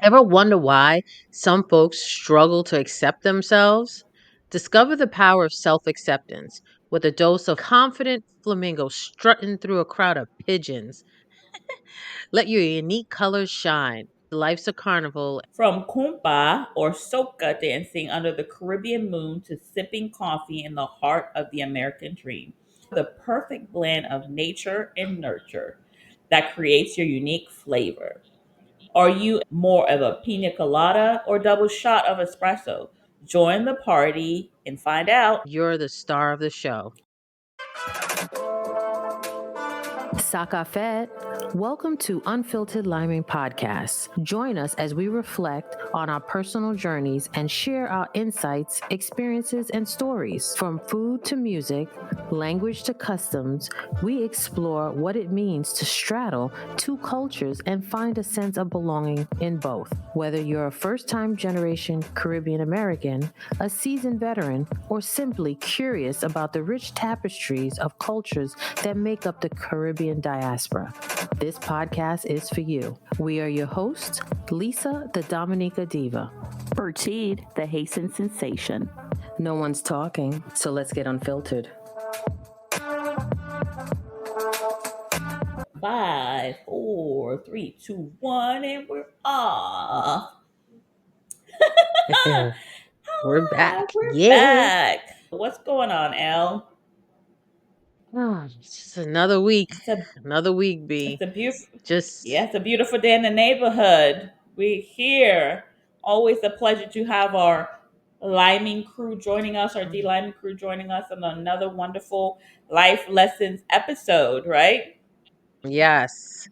Ever wonder why some folks struggle to accept themselves? Discover the power of self acceptance with a dose of confident flamingo strutting through a crowd of pigeons. Let your unique colors shine. Life's a carnival. From kompa or soca dancing under the Caribbean moon to sipping coffee in the heart of the American dream. The perfect blend of nature and nurture that creates your unique flavor. Are you more of a piña colada or double shot of espresso? Join the party and find out. You're the star of the show. Sakafet. Welcome to Unfiltered Liming Podcast. Join us as we reflect on our personal journeys and share our insights, experiences, and stories. From food to music, language to customs, we explore what it means to straddle two cultures and find a sense of belonging in both. Whether you're a first-time generation Caribbean American, a seasoned veteran, or simply curious about the rich tapestries of cultures that make up the Caribbean diaspora, this podcast is for you. We are your hosts, Lisa, the Dominica Diva. Bertide, the Haitian sensation. No one's talking, so let's get unfiltered. 5, 4, 3, 2, 1, and we're off. We're Hi, back. we're Yeah. back. What's going on, Elle? It's just another week. It's a Another week, it's B. a beautiful Just, yeah, it's a beautiful day in the neighborhood. We're here. Always a pleasure to have our liming crew joining us, our de-liming crew joining us on another wonderful life lessons episode, right? yes.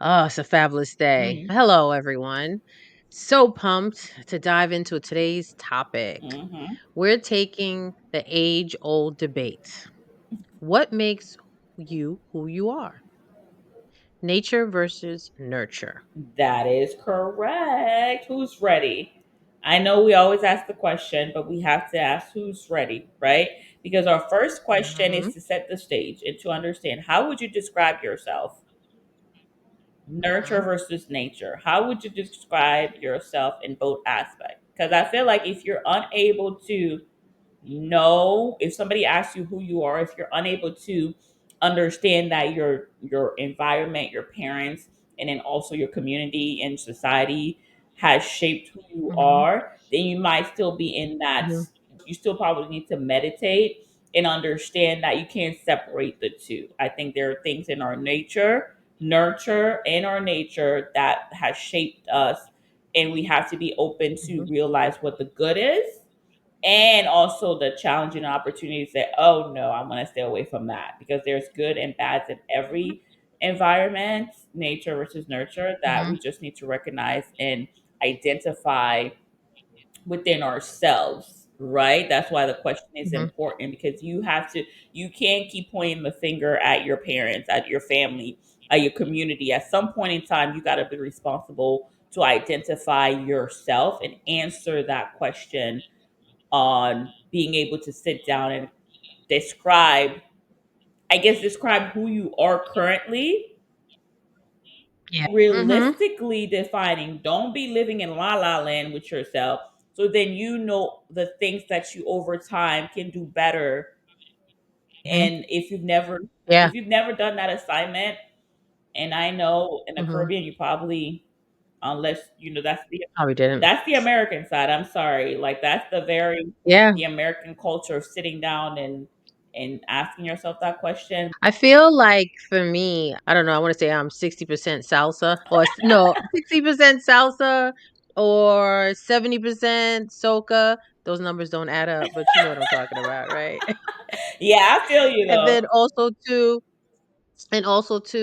Oh, it's a fabulous day. Mm. Hello, everyone. So pumped to dive into today's topic. Hmm. We're taking the age old debate. What makes you who you are? Nature versus nurture. That is correct. Who's ready? I know we always ask the question, but we have to ask who's ready, right? Because our first question Hmm. is to set the stage and to understand how would you describe yourself? Nurture Hmm. versus nature. How would you describe yourself in both aspects? Because I feel like if you're unable to know, if somebody asks you who you are, if you're unable to understand that your environment, your parents, and then also your community and society has shaped who you Hmm. are, then you might still be in that. Hmm. You still probably need to meditate and understand that you can't separate the two. I think there are things in our nature, nurture, and our nature that has shaped us, and we have to be open to Hmm. realize what the good is and also the challenging opportunities that, oh no, I'm going to stay away from that, because there's good and bads in every environment, nature versus nurture, that Hmm. we just need to recognize and identify within ourselves, right? That's why the question is Hmm. important, because you can't keep pointing the finger at your parents, at your family, at your community. At some point in time, you got to be responsible to identify yourself and answer that question, on being able to sit down and describe, describe who you are currently, Yeah. Hmm. realistically defining. Don't be living in la la land with yourself. So then you know the things that you over time can do better. Hmm. And Yeah. if you've never done that assignment, and I know in the Hmm. Caribbean you probably, unless you know, Probably didn't. that's the American side. I'm sorry. Like that's Yeah. the American culture of sitting down and asking yourself that question. I feel like for me, I don't know, I want to say I'm 60% salsa or no, 60% salsa or 70% soca. Those numbers don't add up, but you know what I'm talking about, right? Yeah, I feel you And though. then also too,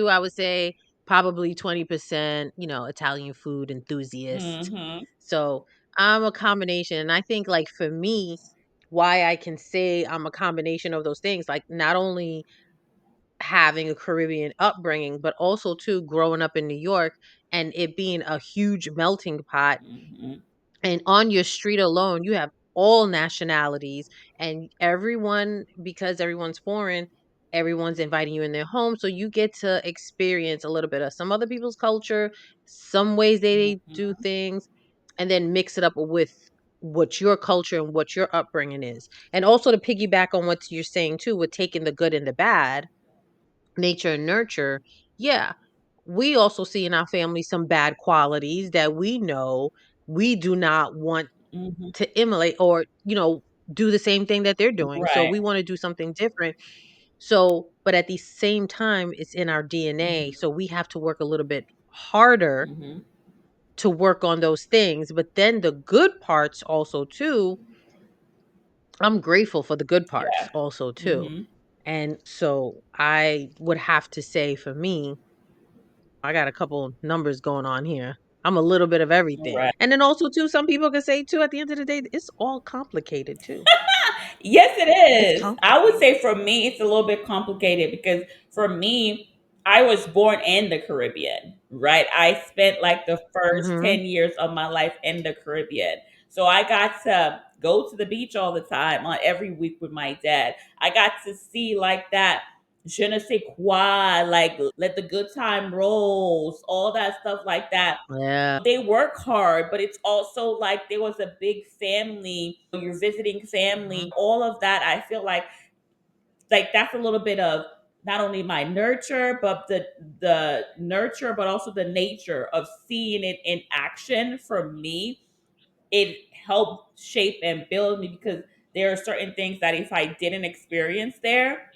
I would say probably 20%, Italian food enthusiast. Hmm. So I'm a combination. And I think like for me, why I can say I'm a combination of those things, like not only having a Caribbean upbringing, but also too growing up in New York and it being a huge melting pot. Hmm. And on your street alone, you have all nationalities and everyone, because everyone's foreign, everyone's inviting you in their home, so you get to experience a little bit of some other people's culture, some ways they do Mhm. things, and then mix it up with what your culture and what your upbringing is. And also to piggyback on what you're saying too, with taking the good and the bad, nature and nurture. Yeah, we also see in our family some bad qualities that we know we do not want Mhm. to emulate, or do the same thing that they're doing, so Right. we want to do something different. So but at the same time, it's in our DNA, Mhm. so we have to work a little bit harder Mhm. to work on those things. But then the good parts also too, I'm grateful for the good parts Yeah. also too. Mhm. And so I would have to say, for me, I got a couple numbers going on here. I'm a little bit of everything. Right. And then also too, some people can say too, at the end of the day, it's all complicated too. Yes, it It's is. I would complicated. say for me, it's a little bit complicated because for me, I was born in the Caribbean, right? I spent like the first Mhm. 10 years of my life in the Caribbean. So I got to go to the beach all the time, on every week with my dad. I got to see like that je ne sais quoi, like let the good time rolls, all that stuff like that. Yeah. They work hard, but it's also like there was a big family. You're visiting family, Mhm. all of that. I feel like that's a little bit of not only my nurture, but the nurture, but also the nature of seeing it in action. For me, it helped shape and build me because there are certain things that if I didn't experience there,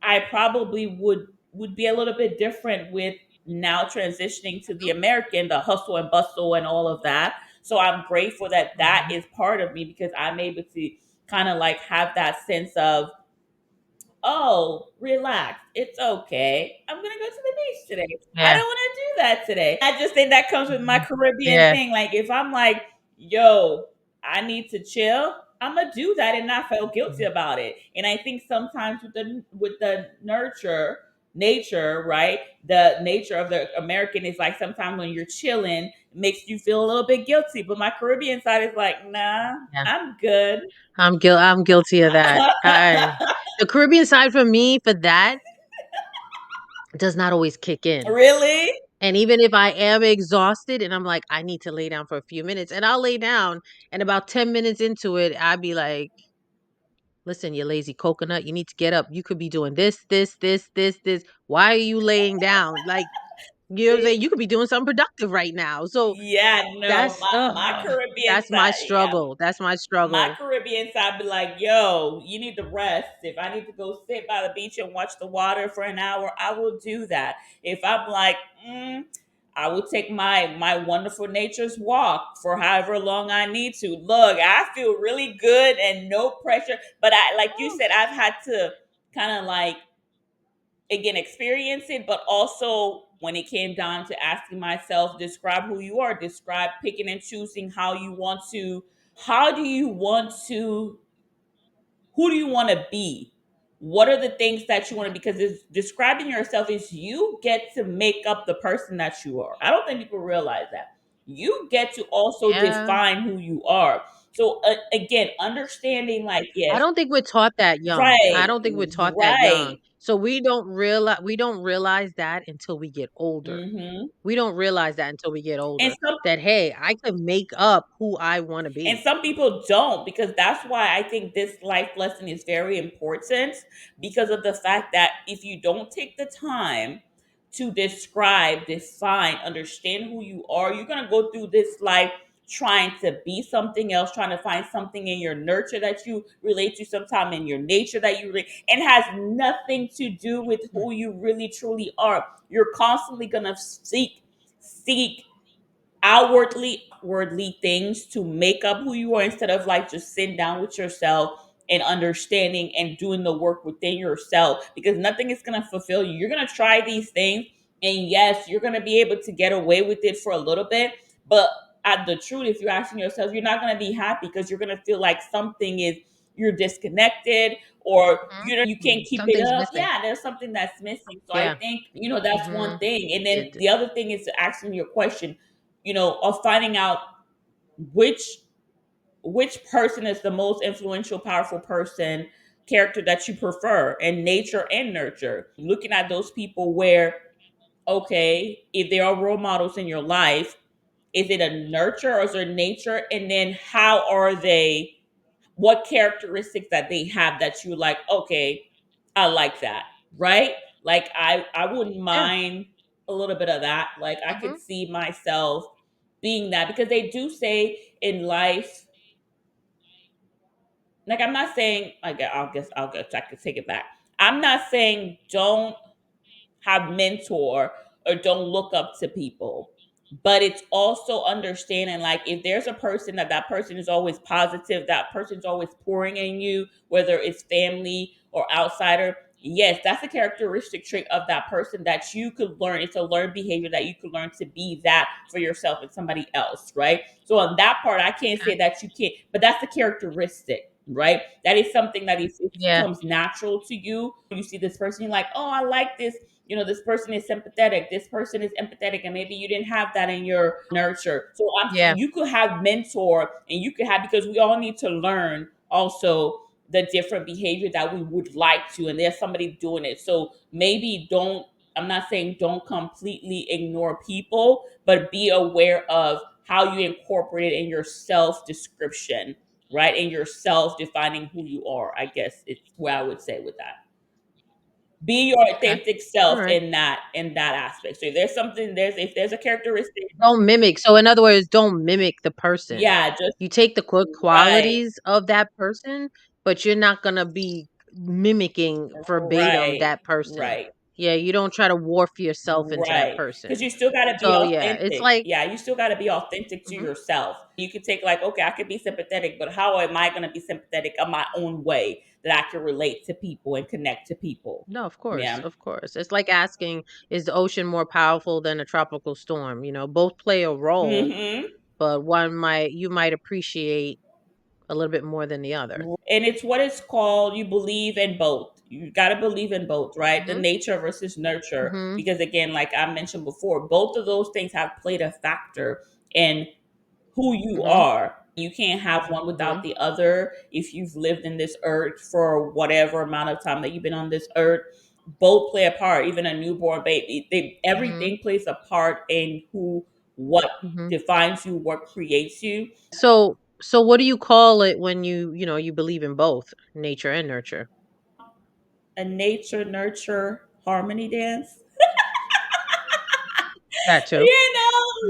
I probably would be a little bit different with now transitioning to the American, the hustle and bustle and all of that. So I'm grateful that that Mhm. is part of me because I'm able to kind of like have that sense of, oh, relax. It's okay. I'm gonna go to the beach today. I Yeah. don't want to do that today. I just think that comes with my Mhm. Caribbean Yeah. thing. Like if I'm like, yo, I need to chill, I'm gonna do that and not feel guilty Mhm. about it. And I think sometimes with the nurture nature, right? The nature of the American is like sometimes when you're chilling, it makes you feel a little bit guilty. But my Caribbean side is like, nah, Yeah. I'm good. I'm guilty of that. The Caribbean side for me, for that, does not always kick in. Really? And even if I am exhausted and I'm like, I need to lay down for a few minutes, and I'll lay down, and about 10 minutes into it, I'd be like, listen, you lazy coconut, you need to get up. You could be doing this, this, this, this, this. Why are you laying down? Like, you know what I'm saying? You could be doing something productive right now. So Yeah, no, that's my Caribbean that's my side, yeah, struggle. That's my my struggle. Caribbean side be like, yo, you need to rest. If I need to go sit by the beach and watch the water for an hour, I will do that. If I'm like, I will take my wonderful nature's walk for however long I need to. Look, I feel really good and no pressure. But I, like you Oh, said, I've had to kind of like again experience it, but also when it came down to asking myself, describe who you are, describe picking and choosing how do you want to who do you want to be, what are the things that you want to, because it's describing yourself is you get to make up the person that you are. I don't think people realize that you get to also yeah. define who you are. So again, understanding like I yes, don't think we're taught that young. I right, don't think we're taught that young. right. So we don't realize that until we get older. Hmm. We don't realize that until we get and older. some That hey, I can make up who I want to And be. some people don't, because that's why I think this life lesson is very important, because of the fact that if you don't take the time to describe, define, understand who you are, you're going to go through this life trying to be something else, trying to find something in your nurture that you relate to, sometime in your nature that you relate, and has nothing to do with Mm, who you really truly are. You're constantly going to seek outwardly things to make up who you are, instead of like just sitting down with yourself and understanding and doing the work within yourself, because nothing is going to fulfill you. You're going to try these things, and yes, you're going to be able to get away with it for a little bit, but at the truth, if you're asking yourself, you're not going to be happy, because you're going to feel like something is, you're disconnected, or mhm, you can't keep it something's up. missing. Yeah, there's something that's missing. So I Yeah. think, that's one Mhm. thing. And then It the other thing is to asking your question, of finding out which which person is the most influential, powerful person character that you prefer, and nature and nurture. Looking at those people where, okay, if there are role models in your life, is it a nurture or is it nature? And then how are they, what characteristics that they have that you like, okay, I like that, right? Like I wouldn't Yeah. mind a little bit of that. Like I Hmm. could see myself being that, because they do say in life, like I'm not saying, like I could take it back. I'm not saying don't have mentor or don't look up to people, but it's also understanding, like if there's a person that person is always positive, that person's always pouring in you, whether it's family or outsider. Yes, that's a characteristic trait of that person that you could learn. It's a learned behavior that you could learn to be that for yourself and somebody else, right? So on that part, I can't Okay. say that you can't, but that's a characteristic, right? That is something that is, it Yeah. comes natural to you. You see this person, you're like, oh, I like this. You know, this person is sympathetic, this person is empathetic, and maybe you didn't have that in your nurture. So I'm Yeah. saying you could have mentor, and you could have, because we all need to learn also the different behavior that we would like to, and there's somebody doing it. So maybe don't, I'm not saying don't completely ignore people, but be aware of how you incorporate it in your self description, right? In your self defining who you are. I guess it's where I would say with that, be your Okay. authentic All self right. in that aspect. So if there's something, there's if there's a characteristic, Don't mimic. So in other words, don't mimic the person. yeah, just You take the good right, qualities of that person, but you're not gonna be mimicking verbatim right, that person. right, Yeah, you don't try to warp yourself into that right. Because person. you still got to be So yeah, it's authentic. like, Yeah, you still got to be authentic to mhm. yourself. You could take like, okay, I could be sympathetic, but how am I going to be sympathetic in my own way that I can relate to people and connect to people? No, of course, Yeah. of course. It's like asking, is the ocean more powerful than a tropical storm? Both play a role, Hmm. but you might appreciate a little bit more than the other. And it's what it's called. You believe in both. You got to believe in both, right? The Mhm. nature versus nurture. Mhm. Because again, like I mentioned before, both of those things have played a factor in who you Mhm. are. You can't have one without Mhm. the other. If you've lived in this earth for whatever amount of time that you've been on this earth, both play a part. Even a newborn baby, Mhm. everything plays a part in what Mhm. defines you, what creates you. So what do you call it when you believe in both nature and nurture? A nature nurture harmony dance. That too.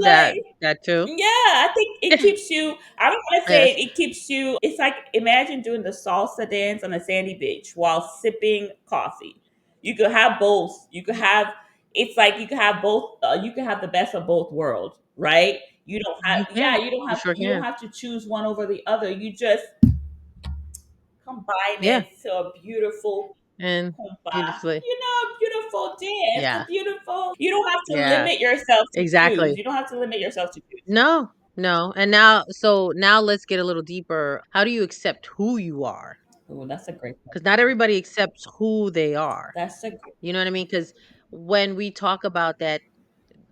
That Like, that too. yeah, I think it keeps you, I don't want to say Yes. it, it keeps you, it's like imagine doing the salsa dance on a sandy beach while sipping coffee. You could have both. You could have, it's like you could have both, you could have the best of both worlds, right? You don't have, You yeah, can. You sure you don't can. have to choose one over the other. You just combine Yeah. it to a beautiful And kompa, beautifully. a beautiful dance, Yeah. a beautiful. You don't have to Yeah. limit yourself to choose. Exactly. You don't have to limit yourself to choose. No. No. And now let's get a little deeper. How do you accept who you are? Oh, that's a great Cuz question. not everybody accepts who they are. That's a great. You know what I mean? Cuz when we talk about that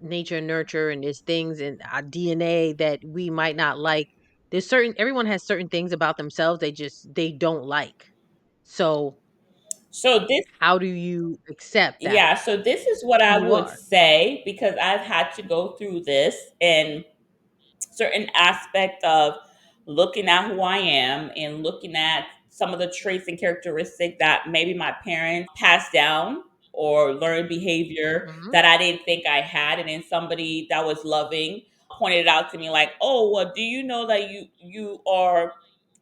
nature and nurture and there's things in our DNA that we might not like. There's certain everyone has certain things about themselves they don't like. So So this, how do you accept that yeah. So this is what who I you would are? say, because I've had to go through this and certain aspect of looking at who I am and looking at some of the traits and characteristics that maybe my parents passed down or learned behavior Mhm. that I didn't think I had, and then somebody that was loving pointed it out to me like, "Oh, well, do you know that you are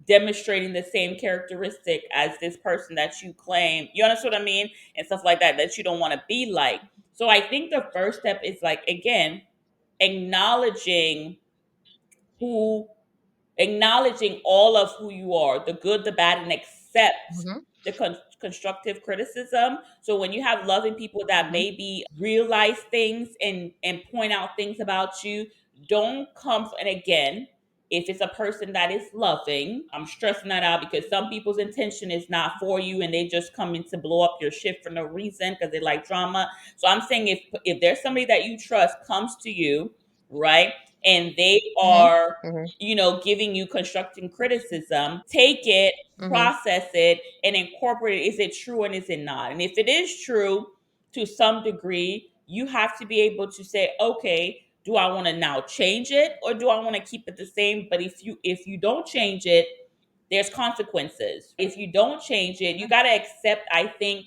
demonstrating the same characteristic as this person that you claim?" You understand what I mean? And stuff like that that you don't want to be like. So I think the first step is like, again, acknowledging who acknowledging all of who you are, the good, the bad, and accept Mhm. the constructive criticism. So when you have loving people that Mhm. maybe realize things and point out things about you, don't come, and again, if it's a person that is loving, I'm stressing that out because some people's intention is not for you and they just coming to blow up your shit for no reason because they like drama. So I'm saying if there's somebody that you trust comes to you, right? and they Mhm. are, Mhm. giving you constructive criticism, take it, Mhm. process it, and incorporate it. Is it true and is it not? And if it is true to some degree, you have to be able to say, okay, do I want to now change it or do I want to keep it the same? But if you don't change it, there's consequences. If you don't change it, you got to accept, I think,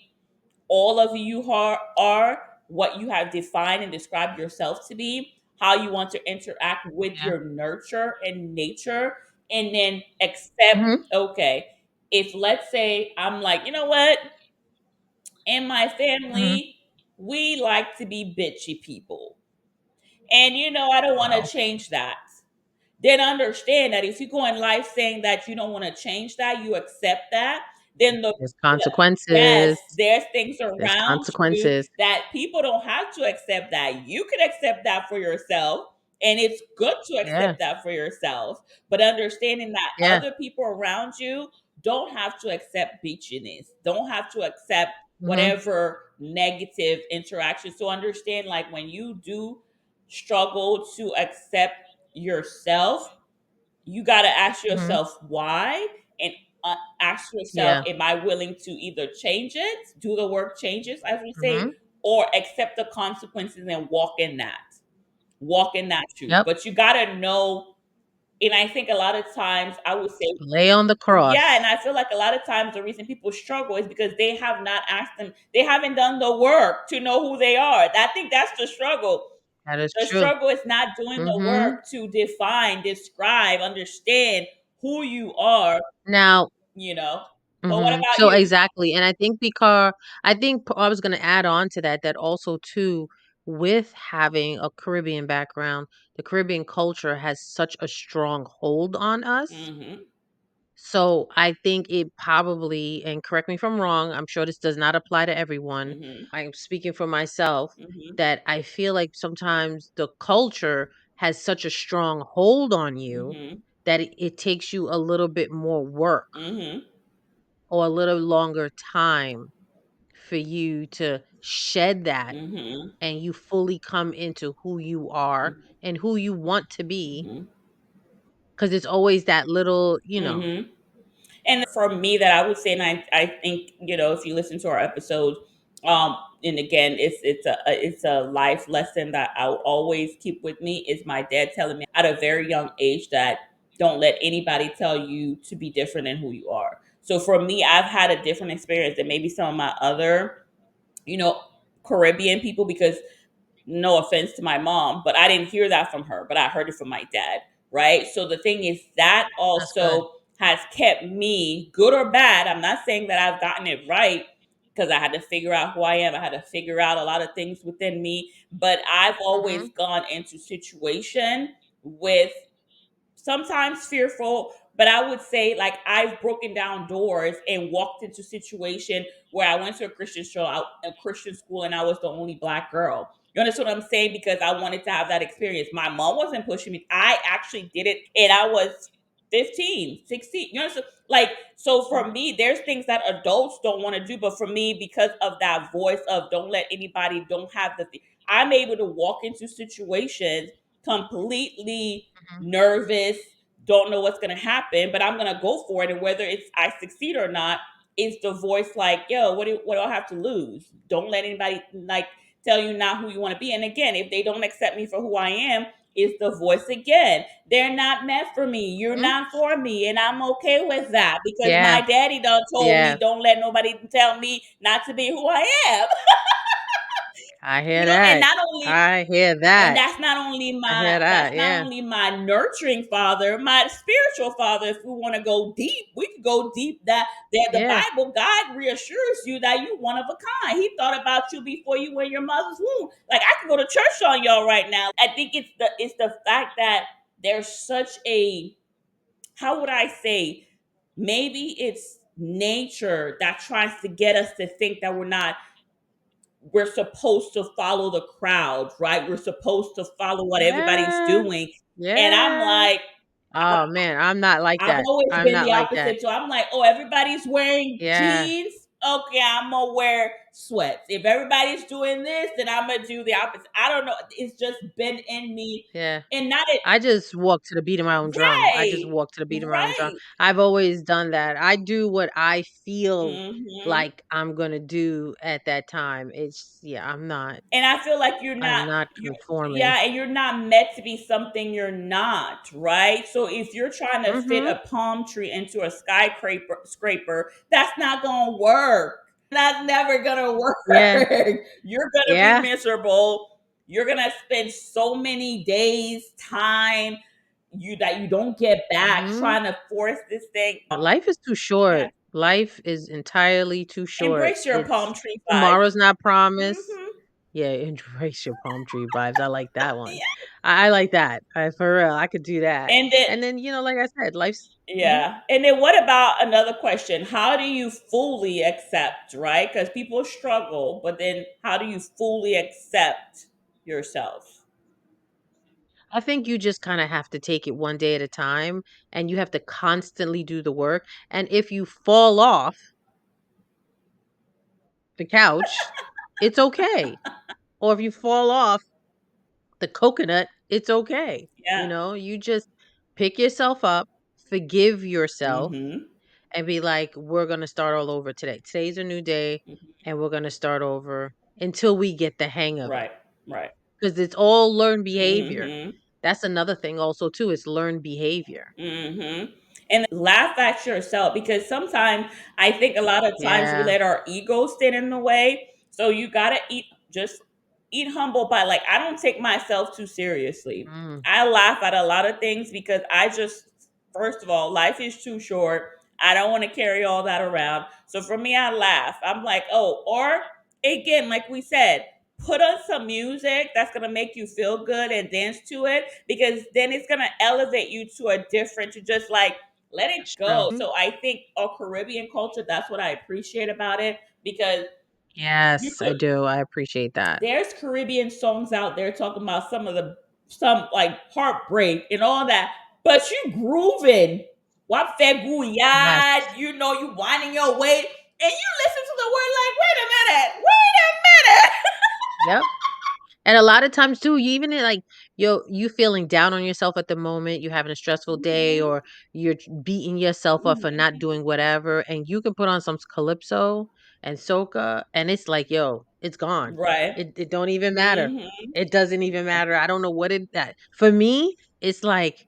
all of you are what you have defined and described yourself to be, how you want to interact with Yeah. your nurture and nature, and then accept, Mhm. okay, if let's say I'm like, you know what, in my Mhm. family, we like to be bitchy people. And I don't want to Wow. change that. Then understand that if you go in life saying that you don't want to change that, you accept that, then There's yes, consequences. there's things There's around you consequences. that people don't have to accept that. You can accept that for yourself. And it's good to Yeah. accept that for yourself. But understanding that Yeah. other people around you don't have to accept beachiness, don't have to accept Mhm. whatever negative interaction. So understand, like, when you do struggle to accept yourself, you got to ask Mhm. yourself why, and ask yourself, Yeah. am I willing to either change it, do the work, changes, as we say, Mhm. or accept the consequences and walk in that truth. Yep. But you got to know, and I think a lot of times I would say, Lay on the yeah, and cross. I feel like a lot of times the reason people struggle is because they have not asked them, they haven't done the work to know who they are. I think that's the struggle. That is The true. struggle is not doing the Mhm. work to define, describe, understand who you are, Now, you know. So what mhm. about So you? exactly, and I think I was gonna add on to that, that also too, with having a Caribbean background, the Caribbean culture has such a strong hold on us. Mhm. So I think it probably, and correct me if I'm wrong, I'm sure this does not apply to everyone. Mhm. I'm speaking for myself, Mhm. that I feel like sometimes the culture has such a strong hold on you Mhm. that it takes you a little bit more work Mhm. or a little longer time for you to shed that, Mhm. and you fully come into who you are and who you want to be, Mhm. because it's always that little, Mhm. And for me, that I would say, and I think, if you listen to our episodes, and again, it's a life lesson that I'll always keep with me, is my dad telling me at a very young age that don't let anybody tell you to be different than who you are. So for me, I've had a different experience than maybe some of my other, you know, Caribbean people, because no offense to my mom, but I didn't hear that from her, but I heard it from my dad, right? So the thing is, that that's good. also has kept me, good or bad. I'm not saying that I've gotten it right, because I had to figure out who I am. I had to figure out a lot of things within me, but I've always Mhm. gone into situation with, sometimes fearful, but I would say, like, I've broken down doors and walked into situation where I went to a Christian school, and I was the only black girl. You understand what I'm saying? Because I wanted to have that experience. My mom wasn't pushing me. I actually did it, and I was 15, 16. You understand? Like, so for Mhm. me, there's things that adults don't want to do, but for me, because of that voice of don't let anybody, don't have I'm able to walk into situations completely Mhm. nervous, don't know what's gonna happen, but I'm gonna go for it. And whether it's I succeed or not, is the voice like, yo, what do I have to lose? Don't let anybody, like, tell you not who you want to be. And again, if they don't accept me for who I am, is the voice again. They're not meant for me. You're Mhm. not for me. And I'm okay with that, because Yeah. my daddy done told Yeah. me, don't let nobody tell me not to be who I am. I hear And that. not only, I hear and that. I hear that's that. not Yeah. only my nurturing father, my spiritual father. If we want to go deep, we could go deep. That the Yeah. Bible, God reassures you that you one of a kind. He thought about you before you were in your mother's womb. Like, I could go to church on y'all right now. I think it's the fact that there's such a, how would I say, maybe it's nature that tries to get us to think that we're supposed to follow the crowd, right? We're supposed to follow what everybody's Yeah. doing. And I'm Yeah. like, Oh man, I'm not like I've that. always I'm been not the like that. opposite. So I'm like, oh, everybody's wearing Yeah. jeans. Okay, I'm gonna wear sweats. If everybody's doing this, then I'm gonna do the opposite. I don't know. It's just been in me, Yeah. and not it. I just walk to the beat of my own drum. I just Right, walk to the beat of my own drum. right. I've always done that. I do what I feel Hmm. like I'm gonna do at that time. It's yeah, And I feel like you're I'm not, not you conforming. yeah, and you're not meant to be something you're not, right? So if you're trying to fit Mhm. a palm tree into a skyscraper scraper, that's not gonna work. That's never gonna work. Yeah. You're gonna be Yeah. miserable. You're gonna spend so many days, time that you don't get back Mhm. trying to force this thing. Life is too Yeah. short. Life is entirely too short. Embrace your It's palm tree vibe. tomorrow's not promised. Hmm. Yeah, embrace your palm tree vibes. I like that one. Yeah. I like that. For real, I could do that. And then And then, like I said, life's mhm. Yeah. And then what about another question? How do you fully accept, right? Because people struggle, but then how do you fully accept yourself? I think you just kind of have to take it one day at a time and you have to constantly do the work. And if you fall off the couch, it's okay. Or if you fall off the coconut, it's okay. Yeah. You just pick yourself up, forgive yourself, Mm-hmm. and be like, we're going to start all over today. Today's a new day, Hmm. and we're going to start over until we get the hang of it. Right. Right. Because it's all learned behavior. Mm-hmm. That's another thing, also, too, is learned behavior. Mm-hmm. And laugh at yourself because sometimes I think a lot of times we Yeah. let our ego stand in the way. So you gotta just eat humble by, like, I don't take myself too seriously. Mm, I laugh at a lot of things because I just, first of all, life is too short. I don't want to carry all that around. So for me, I laugh. I'm like, oh, or again, like we said, put on some music that's gonna make you feel good and dance to it, because then it's gonna elevate you to a different, to just like let it that's true. go. So I think our Caribbean culture, that's what I appreciate about it, because you Yes, I could do. I appreciate that. there's Caribbean songs out there talking about some like heartbreak and all that, but you grooving. What Yes. feguyad, you winding your way, and you listen to the word like, wait a minute. Yep. And a lot of times too, you even in, like you feeling down on yourself at the moment, you having a stressful day, Mhm, or you're beating yourself up for not mhm. doing whatever, and you can put on some calypso and soca, and it's like, yo, it's gone. Right. It don't even matter. Mhm. It doesn't even matter. I don't know what it that for me. It's like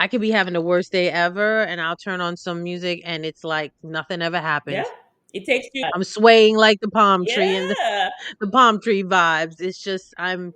I could be having the worst day ever, and I'll turn on some music, and it's like nothing ever Yeah. happened. It takes you. I'm swaying like the palm tree and Yeah. the palm tree vibes. It's just I'm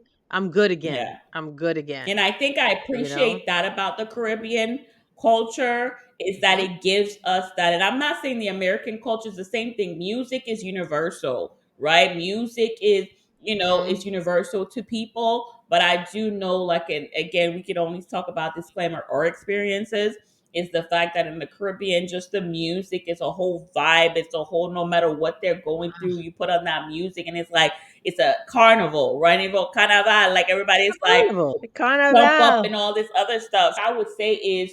good again. Yeah. I'm good again, And I think I you know? appreciate that about the Caribbean culture, is that Mhm. it gives us that. And I'm not saying the American culture is the same thing. Music is universal, right? Music is Mhm. universal to people. But I do know, like, and again, we can only talk about disclaimer or experiences. Is the fact that in the Caribbean, just the music is a whole vibe. It's a whole, no matter what they're going through, you put on that music and it's like, it's a carnival, right? Carnival, like everybody's like Carnival. jump up Carnival. and all this other stuff. I would say is,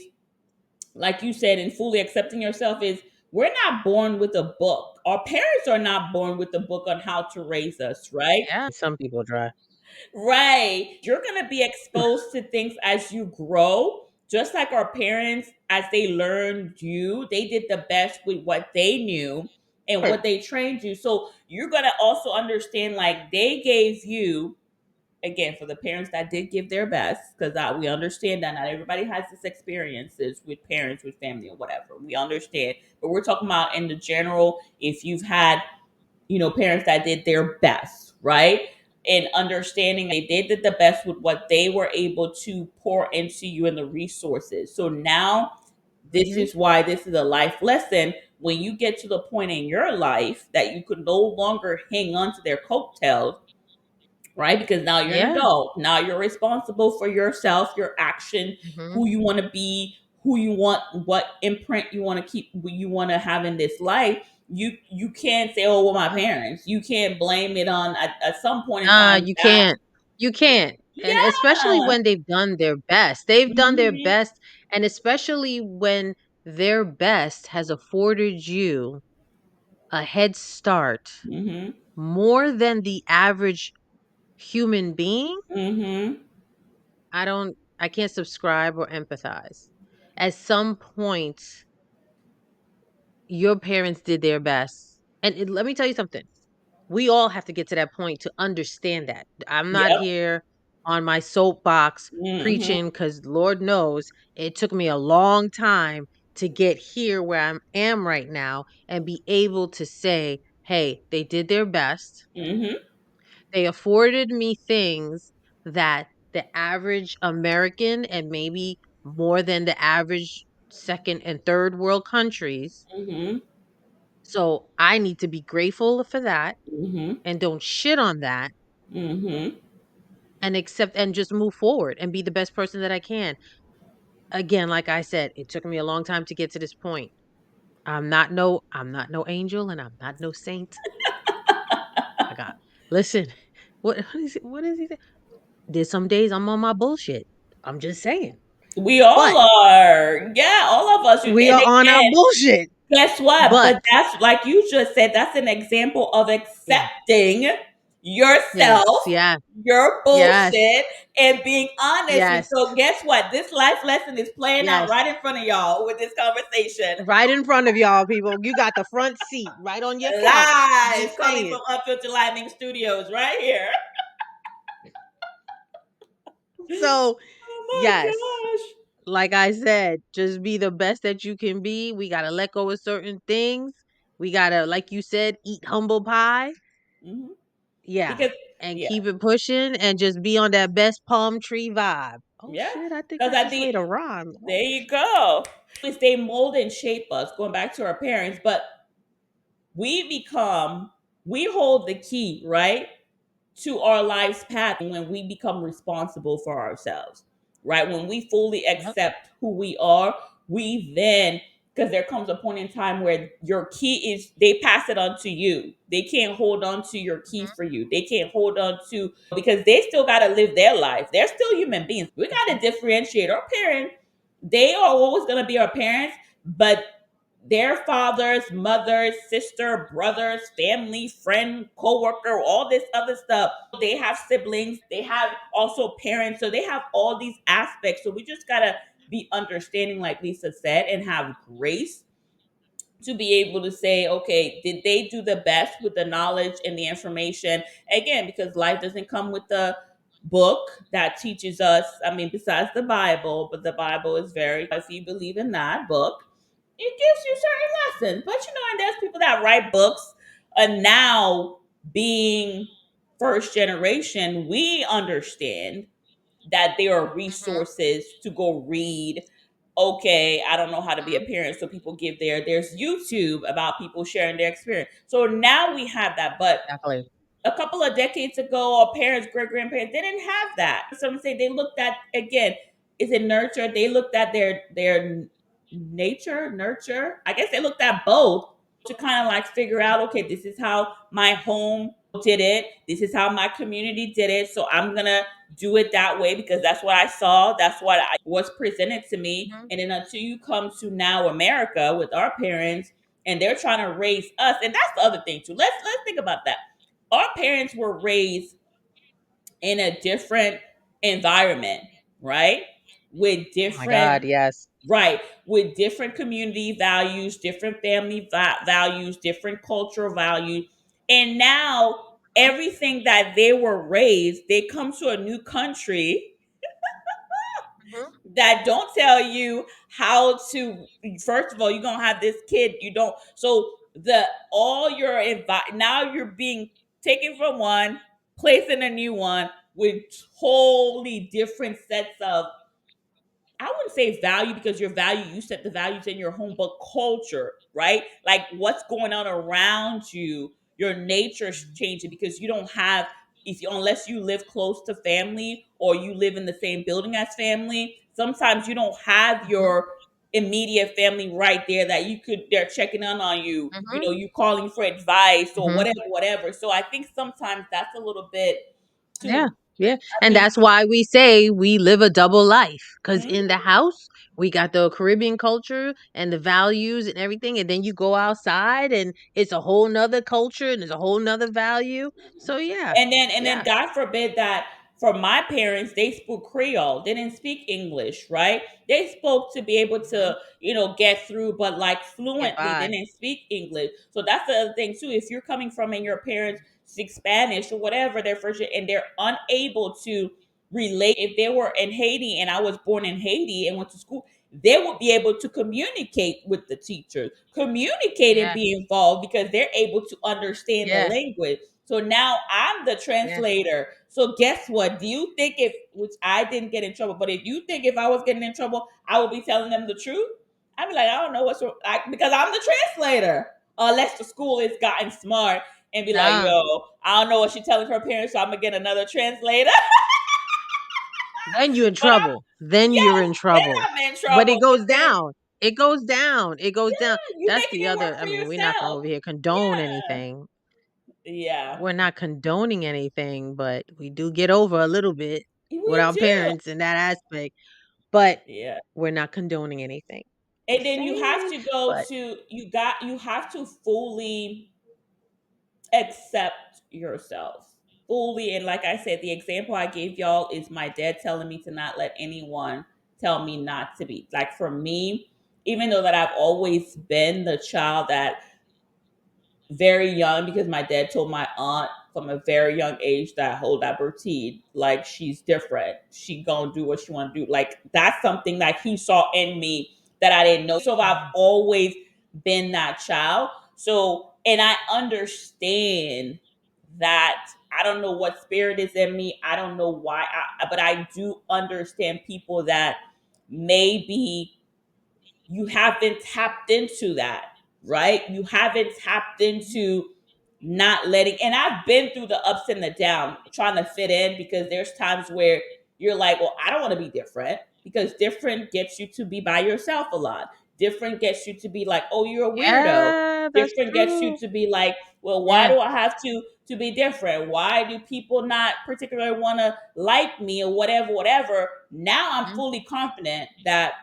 like you said, and fully accepting yourself is, we're not born with a book. Our parents are not born with a book on how to raise us, right? Yeah. Some people try. Right. You're going to be exposed to things as you grow. Just like our parents, as they learned you, they did the best with what they knew and what they trained you. So you're going to also understand, like, they gave you, again, for the parents that did give their best, because we understand that not everybody has this experiences with parents, with family, or whatever. We understand, but we're talking about in the general. If you've had, parents that did their best, right, and understanding they did the best with what they were able to pour into you and the resources. So now, this Mhm. is why this is a life lesson. When you get to the point in your life that you could no longer hang on to their coattails, right? Because now you're an Yeah. adult. Now you're responsible for yourself, your action, Mhm. who you want to be, who you want, what imprint you want to keep, what you want to have in this life. You can't say, "Oh, well, my parents." You can't blame it on, at some point in Nah, time, you that. can't. You can't. And especially Yeah. when they've done their best. They've done their Mhm. best, and especially when their best has afforded you a head start Mhm. more than the average human being, Mhm. I can't subscribe or empathize. At some point, your parents did their best. And let me tell you something. We all have to get to that point to understand that. I'm not Yep. here on my soapbox Mhm. preaching because Lord knows it took me a long time to get here where I am right now and be able to say, hey, they did their best. Mhm. They afforded me things that the average American and maybe more than the average second and third world countries. Mhm. So I need to be grateful for that Mhm. and don't shit on that Mhm. and accept and just move forward and be the best person that I can. Again, like I said, it took me a long time to get to this point. I'm not no angel and I'm not no saint. I got listen, what is he say? There's some days I'm on my bullshit. I'm just saying. We all But are. Yeah, all of us. And we are on our again, bullshit. guess what? But But that's like you just said, that's an example of yeah. accepting Yes. yourself, Yeah. your Yes. bullshit, and being honest. And Yes. so, guess what? This life lesson is playing out Yes. right in front of y'all with this conversation. Right in front of y'all, people. You got the front seat right on your couch. Live Just coming from saying. Unfiltered Lightning Studios right here. So, Oh my yes, gosh. like I said, just be the best that you can be. We got to let go of certain things. We got to, like you said, eat humble pie. Mhm. Yeah. Because, And yeah, keep it pushing and just be on that best palm tree vibe. Oh, yeah. shit. I think Because I at just the made a rhyme. there Oh, you go. Is they mold and shape us, going back to our parents, but we become, we hold the key, right, to our life's path when we become responsible for ourselves, right? When we fully yep. accept who we are, we then, because there comes a point in time where your key is, they pass it on to you. They can't hold on to your key Mhm, for you. They can't hold on to, because they still got to live their life. They're still human beings. We got to mhm, differentiate our parents. They are always going to be our parents, but their fathers, mothers, sister, brothers, family, friend, coworker, all this other stuff. They have siblings, they have also parents, so they have all these aspects. So we just gotta be understanding, like Lisa said, and have grace to be able to say, okay, did they do the best with the knowledge and the information? Again, because life doesn't come with the book that teaches us, I mean, besides the Bible, but the Bible is very, if you believe in that book, it gives you certain lessons. But you know, and there's people that write books, and now being first generation, we understand that there are mhm, resources to go read. Okay, I don't know how to be a mhm. parent, so people give there's YouTube about people sharing their experience. So now we have that, but Exactly. a couple of decades ago, our parents, great grandparents, they didn't have that. Some say they looked at, again, is it nurture? They looked at their nature, nurture. I guess they looked at both to kind of like figure out, okay, this is how my home did it. This is how my community did it. So I'm gonna do it that way because that's what I saw. That's what I was presented to me. Mhm, And then until you come to now America with our parents and they're trying to raise us, and that's the other thing too. Let's think about that. Our parents were raised in a different environment, right? With oh my God. different, Yes. right, with different community values, different family values, different cultural values. And now everything that they were raised, they come to a new country Mhm, that don't tell you how to, first of all, you're gonna have this kid, you don't, so the all your now you're being taken from one, placed in a new one with totally different sets of, I wouldn't say value because your value, you set the values in your home, but culture, right? Like what's going on around you, your nature's mhm, changing because you don't have, if you, unless you live close to family or you live in the same building as family, sometimes you don't have mhm, your immediate family right there that you could, they're checking on you mhm, know, you calling for advice or mhm. whatever. So I think sometimes that's a little bit Yeah. too, Yeah. I And mean, that's why we say we live a double life. Because mhm, in the house, We got the Caribbean culture and the values and everything, and then you go outside and it's a whole nother culture and there's a whole nother value. So yeah, And then yeah. God forbid that for my parents, they spoke Creole. They didn't speak English, right? They spoke to be able Hmm. to, get through, but like Get fluently. They by. didn't speak English. So that's the other thing too. If you're coming from and your parents speak Spanish or whatever their first and they're unable to relate, if they were in Haiti and I was born in Haiti and went to school, they would be able to communicate with the teachers, communicate and Yeah, be involved because they're able to understand the yeah, language. So now I'm the yeah. translator. So guess what? Do you think if, which I didn't get in trouble, but if you think if I was getting in trouble, I would be telling them the truth? I'd be like, I don't know what's wrong, like, because I'm the translator. Unless the school has gotten smart and be like, Nah, yo, I don't know what she's telling her parents, so I'm gonna get another translator. then you in But trouble. Then you're yes, in then trouble. I'm in But it trouble. But goes then, down. It goes down. It goes down. you That's making the it other. work I for mean, we're not gonna yourself. over here condone Yeah, anything. yeah, We're not condoning anything, but we do get over a little bit with we our do. parents in that aspect. But Yeah. we're not condoning anything. And Just then you have saying. to go But to you have to fully accept yourself fully. And like I said, the example I gave y'all is my dad telling me to not let anyone tell me not to be. Like for me, even though that I've always been the child that very young, because my dad told my aunt from a very young age that hold that routine, like she's different, she gonna do what she want to do, like that's something that he saw in me that I didn't know. So I've mhm. always been that child. So, and I understand that I don't know what spirit is in me, I don't know why, but I do understand people that maybe you haven't tapped into that, right? You haven't tapped Mhm. into not letting, and I've been through the ups and the downs trying to fit in, because there's times where you're like, well, I don't want to be different, because different gets you to be by yourself a lot. Different gets you to be like, oh, you're a weirdo. Yeah, that's Different gets you true. to be like, well, why Yeah. do I have to be different? Why do people not particularly want to like me or whatever, whatever? Now I'm Mhm. fully confident that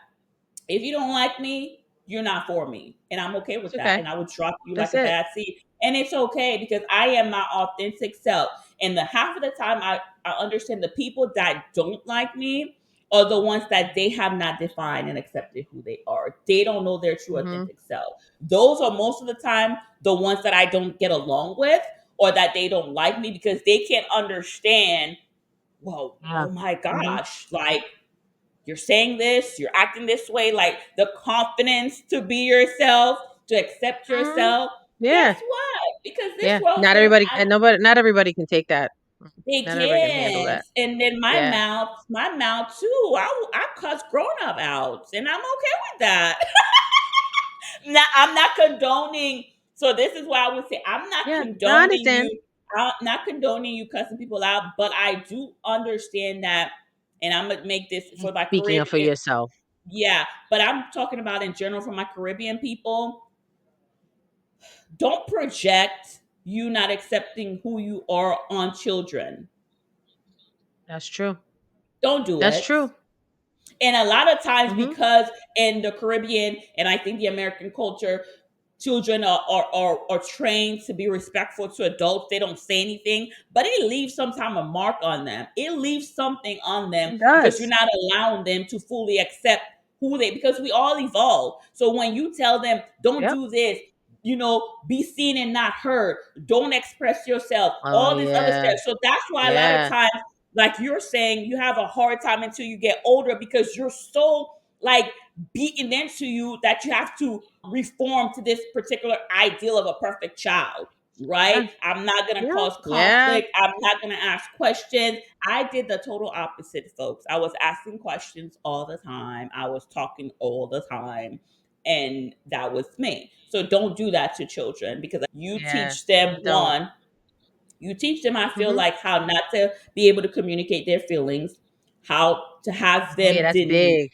if you don't like me, you're not for me. And I'm okay It's with that. okay. And I would drop you like That's a it. bad seed. And it's okay because I am my authentic self. And the half of the time I understand the people that don't like me are the ones that they have not defined and accepted who they are. They don't know their true Hmm. authentic self. Those are most of the time the ones that I don't get along with, or that they don't like me because they can't understand, well, Yeah. oh my Hmm. gosh, like you're saying this, you're acting this way, like the confidence to be yourself, to accept Hmm. yourself. Guess Yeah. what? Because this Yeah. world Not can, everybody and nobody not everybody can take that. they Not everybody can handle can't. that. And then Yeah. my mouth too. I cuss grown up out, and I'm okay with that. Now I'm not condoning. So this is why I would say I'm not Yeah. No, I condoning understand. you. I'm not condoning you cussing people out, but I do understand that, and I'm gonna make this You for my speaking up for Caribbean. yourself. Yeah, but I'm talking about in general for my Caribbean people. Don't project you not accepting who you are on children. That's true. Don't do That's it. true. And a lot of times, Hmm. because in the Caribbean and I think the American culture, children are trained to be respectful to adults. They don't say anything, but it leaves some time a mark on them. It leaves something on them It because you're does. not allowing them to fully accept who they, because we all evolve. So when you tell them, don't Yep. do this, be seen and not heard, don't express yourself, Oh all this other yeah. stuff. So that's why a lot of Yeah. times, like you're saying, you have a hard time until you get older because you're so like beaten into you that you have to reform to this particular ideal of a perfect child, right? Yeah. I'm not going to Yeah. cause Yeah. conflict. I'm not going to ask questions. I did the total opposite, folks. I was asking questions all the time. I was talking all the time. And that was me. So don't do that to children, because you Yeah. teach them Don't. one, you teach them, I feel Hmm. like, how not to be able to communicate their feelings, how to have Oh yeah, them that's big.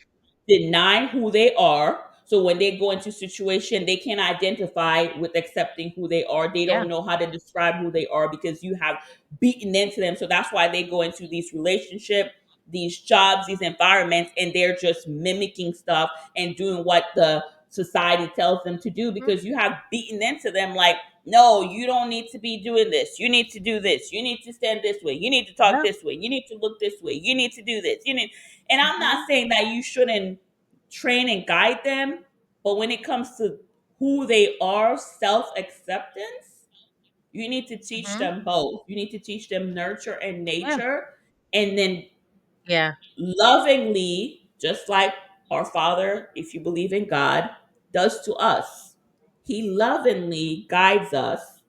deny who they are. So when they go into situation, they can't identify with accepting who they are. They Yeah. don't know how to describe who they are because you have beaten into them. So that's why they go into these relationships. these jobs, these environments, and they're just mimicking stuff and doing what the society tells them to do, because you have beaten into them like, no, you don't need to be doing this. You need to do this. You need to stand this way. You need to talk Yep. this way. You need to look this way. You need to do this. And I'm Mhm. not saying that you shouldn't train and guide them, but when it comes to who they are, self acceptance, you need to teach Mhm. them both. You need to teach them nurture and Yeah. nature, and then Yeah. lovingly, just like our Father, if you believe in God, does to us. He lovingly guides us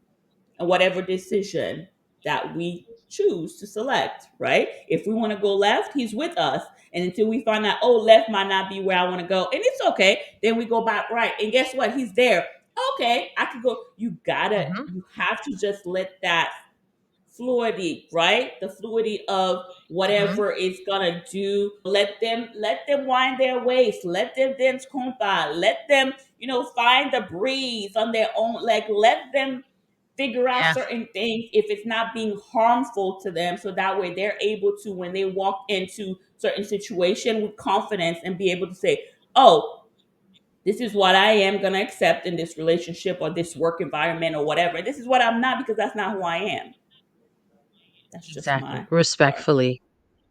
in whatever decision that we choose to select, right? If we want to go left, He's with us. And until we find out, oh, left might not be where I want to go, and it's okay, then we go back right. And guess what? He's there. Okay, I could go. Mhm. You have to just let that fluidity, right? The fluidity of Mhm. whatever it's gonna do. Let them wind their waist. Let them dance kompa. Let them, find the breeze on their own. Like, let them figure out Yeah. certain things if it's not being harmful to them, so that way they're able to, when they walk into certain situation with confidence, and be able to say, oh, this is what I am going to accept in this relationship or this work environment or whatever. This is what I'm not, because that's not who I am. That's just Exactly. my part. Respectfully.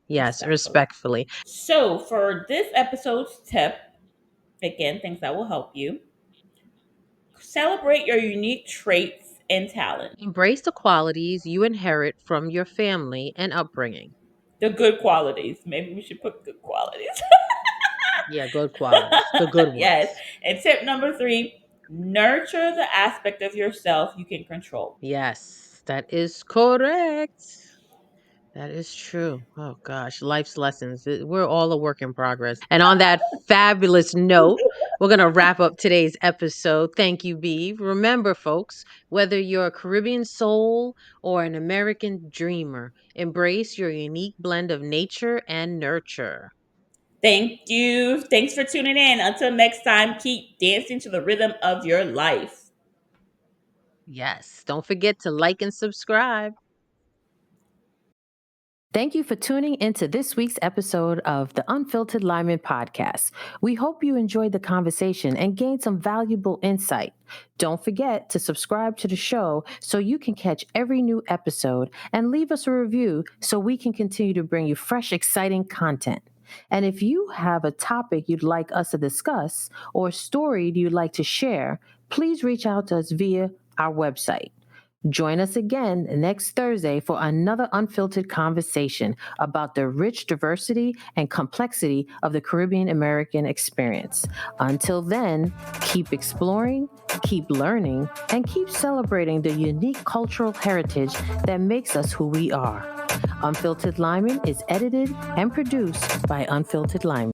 Yes, Respectfully. respectfully. So for this episode's tip, again, things that will help you: celebrate your unique traits and talents. Embrace the qualities you inherit from your family and upbringing. The good qualities. Maybe we should put good qualities. Yeah, good qualities. The good Yes. ones. And tip number 3, nurture the aspect of yourself you can control. Yes, that is correct. That is true. Oh gosh, life's lessons. We're all a work in progress. And on that fabulous note, we're going to wrap up today's episode. Thank you, B. Remember, folks, whether you're a Caribbean soul or an American dreamer, embrace your unique blend of nature and nurture. Thank you. Thanks for tuning in. Until next time, keep dancing to the rhythm of your life. Yes, don't forget to like and subscribe. Thank you for tuning into this week's episode of the Unfiltered Lyman podcast. We hope you enjoyed the conversation and gained some valuable insight. Don't forget to subscribe to the show so you can catch every new episode, and leave us a review so we can continue to bring you fresh, exciting content. And if you have a topic you'd like us to discuss or a story you'd like to share, please reach out to us via our website. Join us again next Thursday for another unfiltered conversation about the rich diversity and complexity of the Caribbean American experience. Until then, keep exploring, keep learning, and keep celebrating the unique cultural heritage that makes us who we are. Unfiltered Lyman is edited and produced by Unfiltered Lyman.